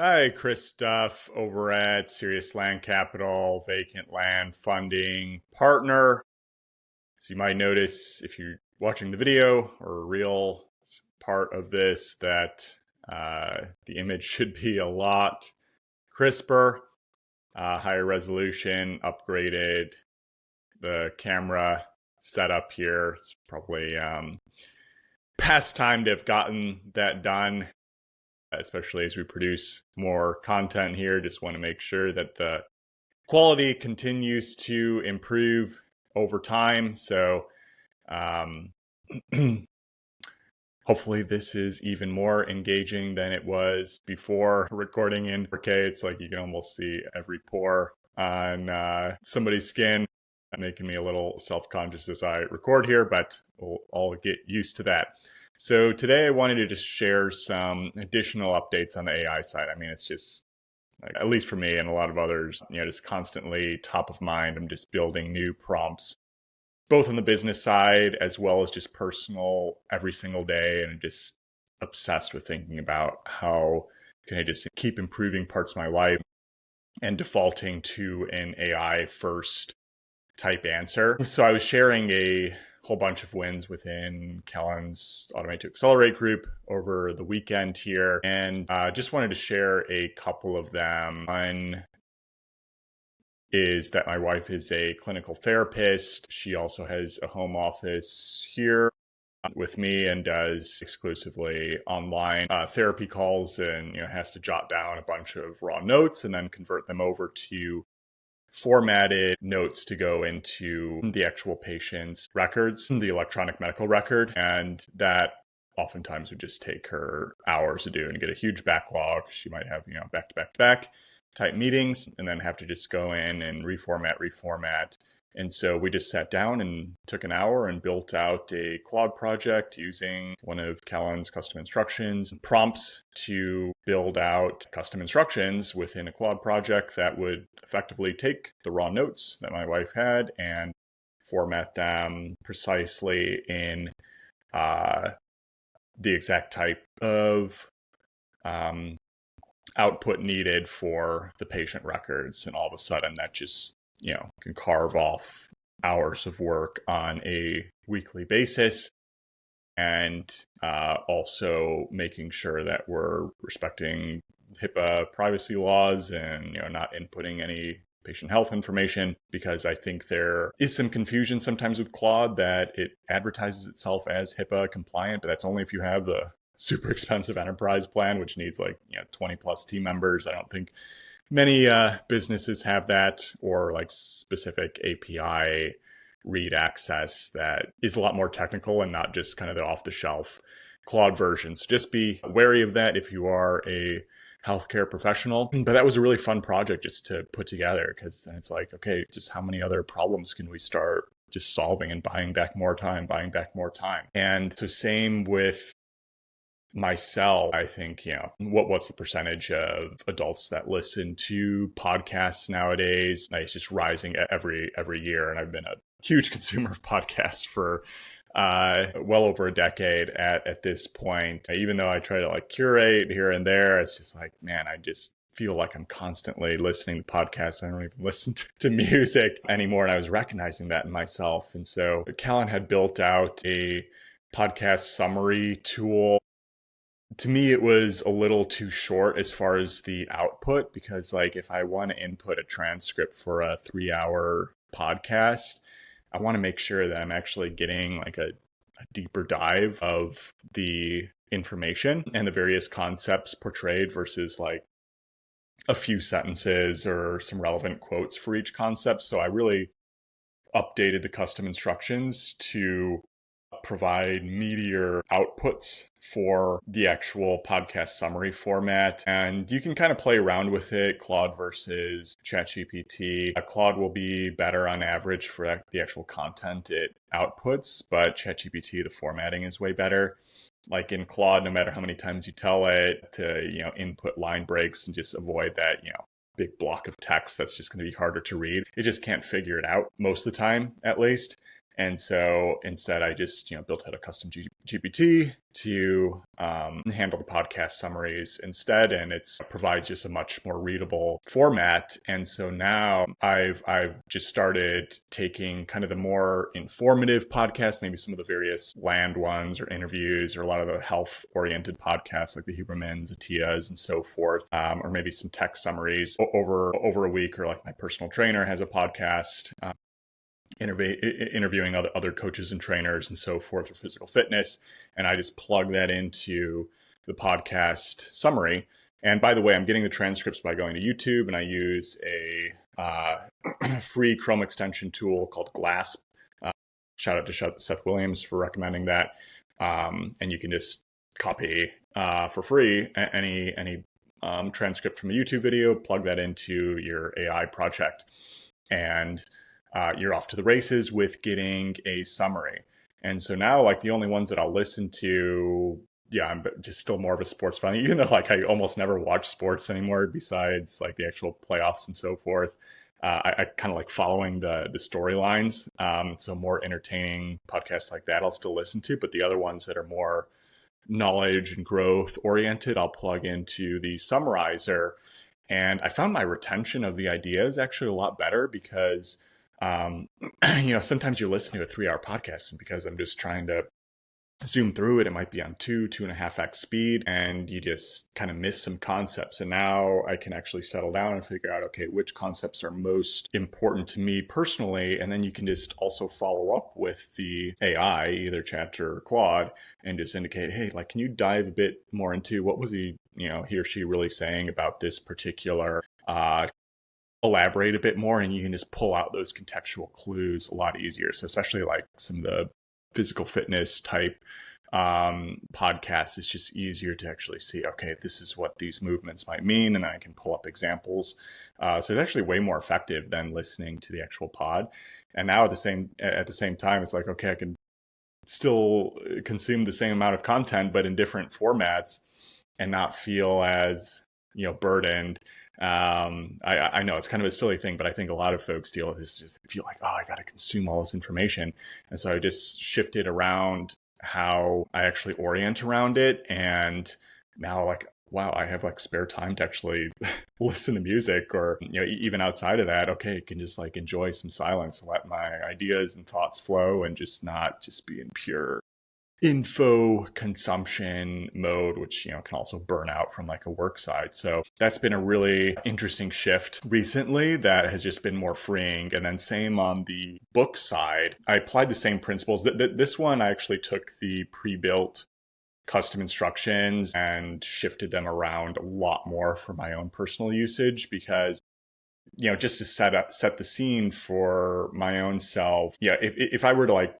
Hi, Chris Duff over at Serious Land Capital, vacant land funding partner. So you might notice if you're watching the video or a real part of this that the image should be a lot crisper, higher resolution, upgraded the camera setup here. It's probably past time to have gotten that done, especially as we produce more content here. Just want to make sure that the quality continues to improve over time. So hopefully this is even more engaging than it was before. Recording in 4K, it's like you can almost see every pore on somebody's skin, making me a little self-conscious as I record here, but we'll all get used to that. So today I wanted to just share some additional updates on the AI side. I mean, it's just, at least for me and a lot of others, just constantly top of mind. I'm just building new prompts, both on the business side as well as just personal every single day. And I'm just obsessed with thinking about how can I just keep improving parts of my life and defaulting to an AI first type answer. So I was sharing a whole bunch of wins within Kellen's Automate to Accelerate group over the weekend here, and just wanted to share a couple of them. One is that my wife is a clinical therapist. She also has a home office here with me and does exclusively online therapy calls, and has to jot down a bunch of raw notes and then convert them over to formatted notes to go into the actual patient's records, the electronic medical record. And that oftentimes would just take her hours to do and get a huge backlog. She might have, back to back to back type meetings and then have to just go in and reformat. And so we just sat down and took an hour and built out a Claude project using one of Kellen's custom instructions and prompts to build out custom instructions within a Claude project that would effectively take the raw notes that my wife had and format them precisely in the exact type of output needed for the patient records. And all of a sudden that just can carve off hours of work on a weekly basis, and also making sure that we're respecting HIPAA privacy laws and not inputting any patient health information, because I think there is some confusion sometimes with Claude that it advertises itself as HIPAA compliant, but that's only if you have the super expensive enterprise plan, which needs 20 plus team members. I don't think many businesses have that, or specific API read access that is a lot more technical and not just kind of the off-the-shelf Claude versions. Just be wary of that if you are a healthcare professional. But that was a really fun project just to put together, because then it's like, okay, just how many other problems can we start just solving and buying back more time. And so same with myself. I think, what's the percentage of adults that listen to podcasts nowadays? It's just rising every year. And I've been a huge consumer of podcasts for well over a decade at this point. Even though I try to curate here and there, it's just man, I just feel like I'm constantly listening to podcasts. I don't even listen to music anymore. And I was recognizing that in myself. And so Kellen had built out a podcast summary tool. To me, it was a little too short as far as the output, because if I want to input a transcript for a 3-hour podcast, I want to make sure that I'm actually getting a deeper dive of the information and the various concepts portrayed versus a few sentences or some relevant quotes for each concept. So I really updated the custom instructions to provide meatier outputs for the actual podcast summary format. And you can kind of play around with it, Claude versus ChatGPT. Claude will be better on average for the actual content it outputs, but ChatGPT, the formatting is way better. In Claude, no matter how many times you tell it to, input line breaks and just avoid that, big block of text that's just going to be harder to read, it just can't figure it out most of the time, at least. And so instead, I just built out a custom GPT to handle the podcast summaries instead, and it provides just a much more readable format. And so now I've just started taking kind of the more informative podcasts, maybe some of the various land ones or interviews, or a lot of the health oriented podcasts like the Hubermans, Atias, and so forth, or maybe some tech summaries over a week, or like my personal trainer has a podcast. Interviewing other coaches and trainers and so forth for physical fitness. And I just plug that into the podcast summary. And by the way, I'm getting the transcripts by going to YouTube, and I use a free Chrome extension tool called Glasp. Shout out to Seth Williams for recommending that. And you can just copy for free any transcript from a YouTube video, plug that into your AI project, and you're off to the races with getting a summary. And so now, like, the only ones that I'll listen to, I'm just still more of a sports fan, even though like I almost never watch sports anymore besides like the actual playoffs and so forth. I kind of like following the storylines. So more entertaining podcasts like that I'll still listen to, but the other ones that are more knowledge and growth oriented, I'll plug into the summarizer. And I found my retention of the ideas actually a lot better because sometimes you listen to a 3-hour podcast, and because I'm just trying to zoom through it might be on 2.5x speed, and you just kind of miss some concepts. And now I can actually settle down and figure out, okay, which concepts are most important to me personally. And then you can just also follow up with the AI, either Chat or Claude, and just indicate, hey, like, can you dive a bit more into what was he or she really saying about this particular elaborate a bit more, and you can just pull out those contextual clues a lot easier. So especially like some of the physical fitness type podcasts, it's just easier to actually see, okay, this is what these movements might mean, and I can pull up examples. So it's actually way more effective than listening to the actual pod. And now at the same time, it's like, okay, I can still consume the same amount of content, but in different formats, and not feel as burdened. I know it's kind of a silly thing, but I think a lot of folks deal with this, just feel like, oh, I got to consume all this information. And so I just shifted around how I actually orient around it. And now, like, wow, I have like spare time to actually listen to music, or even outside of that, okay, I can just like enjoy some silence, let my ideas and thoughts flow, and just not just be in pure info consumption mode, which can also burn out from like a work side. So that's been a really interesting shift recently that has just been more freeing. And then same on the book side, I applied the same principles. This one, I actually took the pre-built custom instructions and shifted them around a lot more for my own personal usage, because just to set the scene for my own self. If I were to like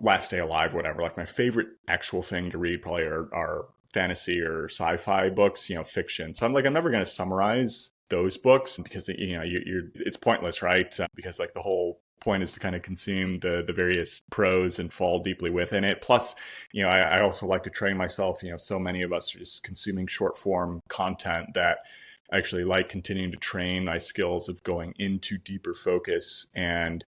last day alive, whatever, like my favorite actual thing to read probably are fantasy or sci-fi books, fiction. So I'm never going to summarize those books, because it's pointless, right? Because like the whole point is to kind of consume the various prose and fall deeply within it. Plus, I also like to train myself. So many of us are just consuming short form content that I actually like continuing to train my skills of going into deeper focus and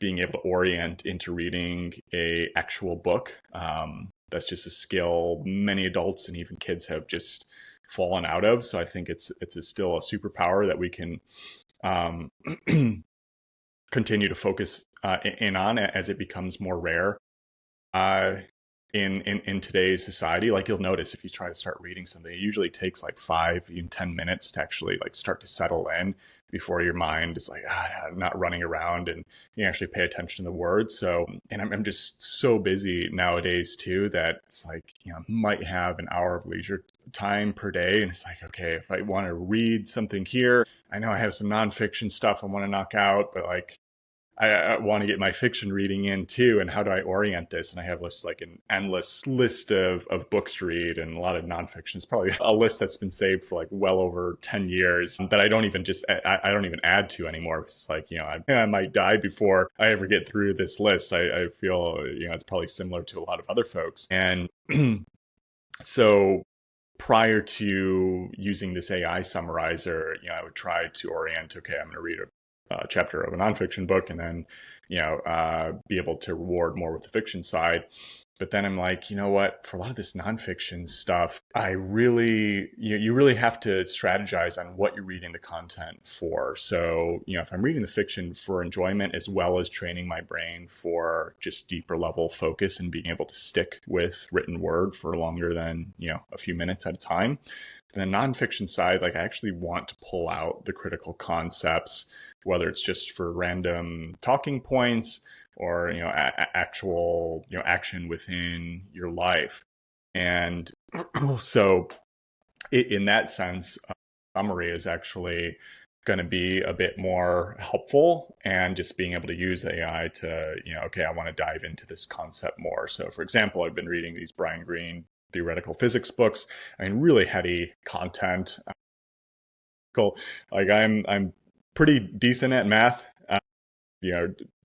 being able to orient into reading a actual book. That's just a skill many adults and even kids have just fallen out of. So I think it's still a superpower that we can continue to focus in on as it becomes more rare in today's society. Like, you'll notice if you try to start reading something, it usually takes like 5, even 10 minutes to actually like start to settle in before your mind is like not running around and you actually pay attention to the words. So, and I'm just so busy nowadays too, that it's like, might have an hour of leisure time per day. And it's like, okay, if I want to read something here, I know I have some nonfiction stuff I want to knock out, but like, I want to get my fiction reading in too. And how do I orient this? And I have like an endless list of books to read, and a lot of nonfiction. It's probably a list that's been saved for like well over 10 years that I don't even add to anymore. It's like, I might die before I ever get through this list. I feel, it's probably similar to a lot of other folks. And so prior to using this AI summarizer, I would try to orient, okay, I'm going to read chapter of a nonfiction book, and then, be able to reward more with the fiction side. But then I'm like, you know what? For a lot of this nonfiction stuff, you really have to strategize on what you're reading the content for. So, if I'm reading the fiction for enjoyment as well as training my brain for just deeper level focus and being able to stick with written word for longer than, a few minutes at a time, the nonfiction side, like I actually want to pull out the critical concepts, whether it's just for random talking points or actual action within your life. And so in that sense, summary is actually going to be a bit more helpful, and just being able to use AI to, okay, I want to dive into this concept more. So for example, I've been reading these Brian Greene theoretical physics books. I mean, really heady content. Cool. Like I'm pretty decent at math.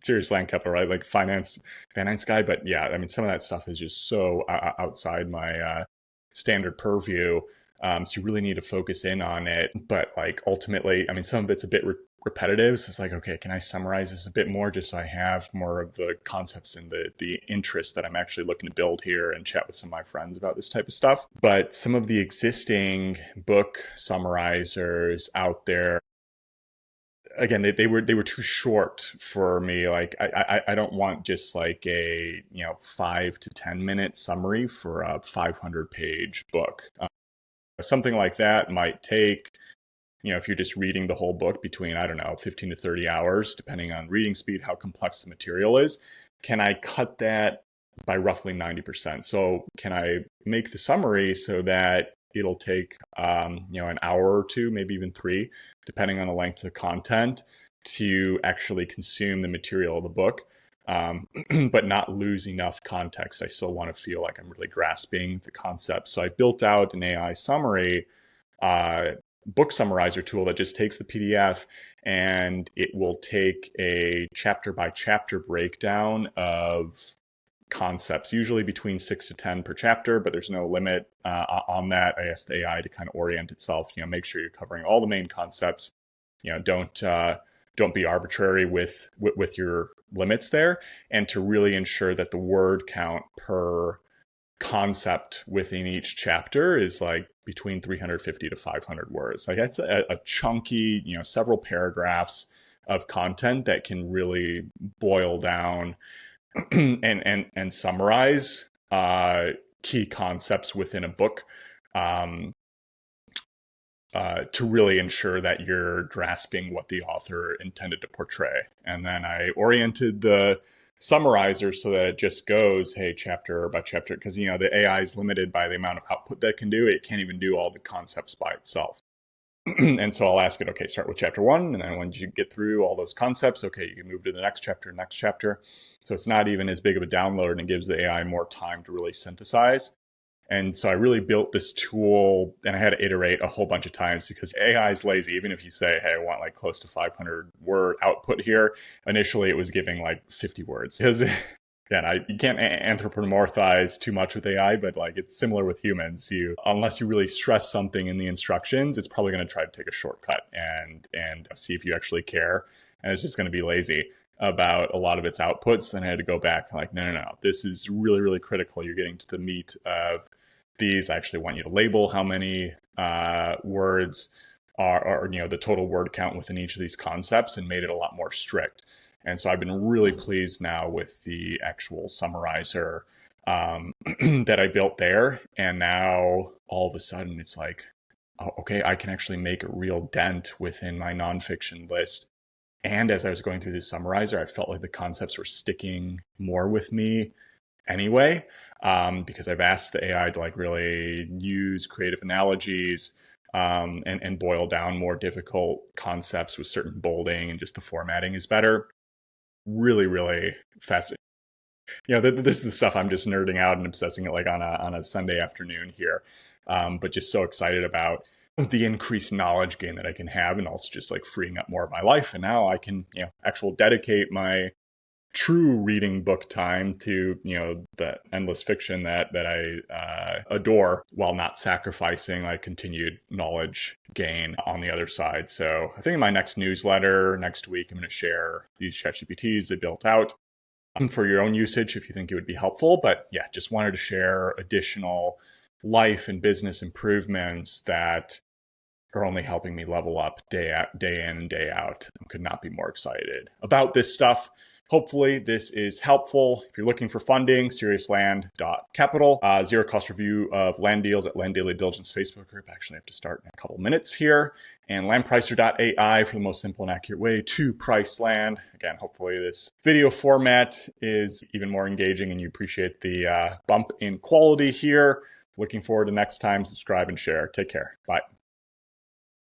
Seriously, on Kepler, right? Like finance guy. But yeah, I mean, some of that stuff is just so outside my standard purview. So you really need to focus in on it. But like ultimately, I mean, some of it's a bit repetitive. So it's like, okay, can I summarize this a bit more just so I have more of the concepts and the interest that I'm actually looking to build here, and chat with some of my friends about this type of stuff. But some of the existing book summarizers out there, again, they were too short for me. Like I don't want just like a 5 to 10 minute summary for a 500-page book. Something like that might take, if you're just reading the whole book, between, I don't know, 15 to 30 hours, depending on reading speed, how complex the material is. Can I cut that by roughly 90%? So can I make the summary so that it'll take, an hour or two, maybe even 3, depending on the length of the content, to actually consume the material of the book, but not lose enough context. I still want to feel like I'm really grasping the concept. So I built out an AI summary book summarizer tool that just takes the PDF, and it will take a chapter by chapter breakdown of concepts, usually between 6 to 10 per chapter, but there's no limit on that. I asked the AI to kind of orient itself, make sure you're covering all the main concepts. Don't be arbitrary with your limits there, and to really ensure that the word count per concept within each chapter is like between 350 to 500 words. Like that's a chunky, several paragraphs of content that can really boil down and summarize key concepts within a book, to really ensure that you're grasping what the author intended to portray. And then I oriented the summarizer so that it just goes, hey, chapter by chapter, because the AI is limited by the amount of output that it can do. It can't even do all the concepts by itself. And so I'll ask it, okay, start with chapter 1, and then when you get through all those concepts, okay, you can move to the next chapter. So it's not even as big of a download, and it gives the AI more time to really synthesize. And so I really built this tool, and I had to iterate a whole bunch of times because AI is lazy. Even if you say, hey, I want like close to 500 word output here, initially it was giving like 50 words. Because again, you can't anthropomorphize too much with AI, but like it's similar with humans. Unless you really stress something in the instructions, it's probably going to try to take a shortcut and see if you actually care. And it's just going to be lazy about a lot of its outputs. Then I had to go back and like, no, this is really, really critical. You're getting to the meat of these. I actually want you to label how many words are the total word count within each of these concepts, and made it a lot more strict. And so I've been really pleased now with the actual summarizer that I built there. And now all of a sudden it's like, oh, okay, I can actually make a real dent within my nonfiction list. And as I was going through this summarizer, I felt like the concepts were sticking more with me anyway, because I've asked the AI to like really use creative analogies, and boil down more difficult concepts with certain bolding, and just the formatting is better. Really, really fascinating. This is the stuff I'm just nerding out and obsessing it like on a Sunday afternoon here. But just so excited about the increased knowledge gain that I can have, and also just like freeing up more of my life. And now I can, actually dedicate my true reading book time to, the endless fiction that I adore, while not sacrificing like continued knowledge gain on the other side. So I think in my next newsletter next week, I'm going to share these ChatGPTs I built out for your own usage if you think it would be helpful. But yeah, just wanted to share additional life and business improvements that are only helping me level up day in and day out. I could not be more excited about this stuff. Hopefully this is helpful. If you're looking for funding, seriousland.capital. Zero cost review of land deals at Land Daily Diligence Facebook group. Actually, I have to start in a couple minutes here. And landpricer.ai for the most simple and accurate way to price land. Again, hopefully this video format is even more engaging and you appreciate the bump in quality here. Looking forward to next time. Subscribe and share. Take care. Bye.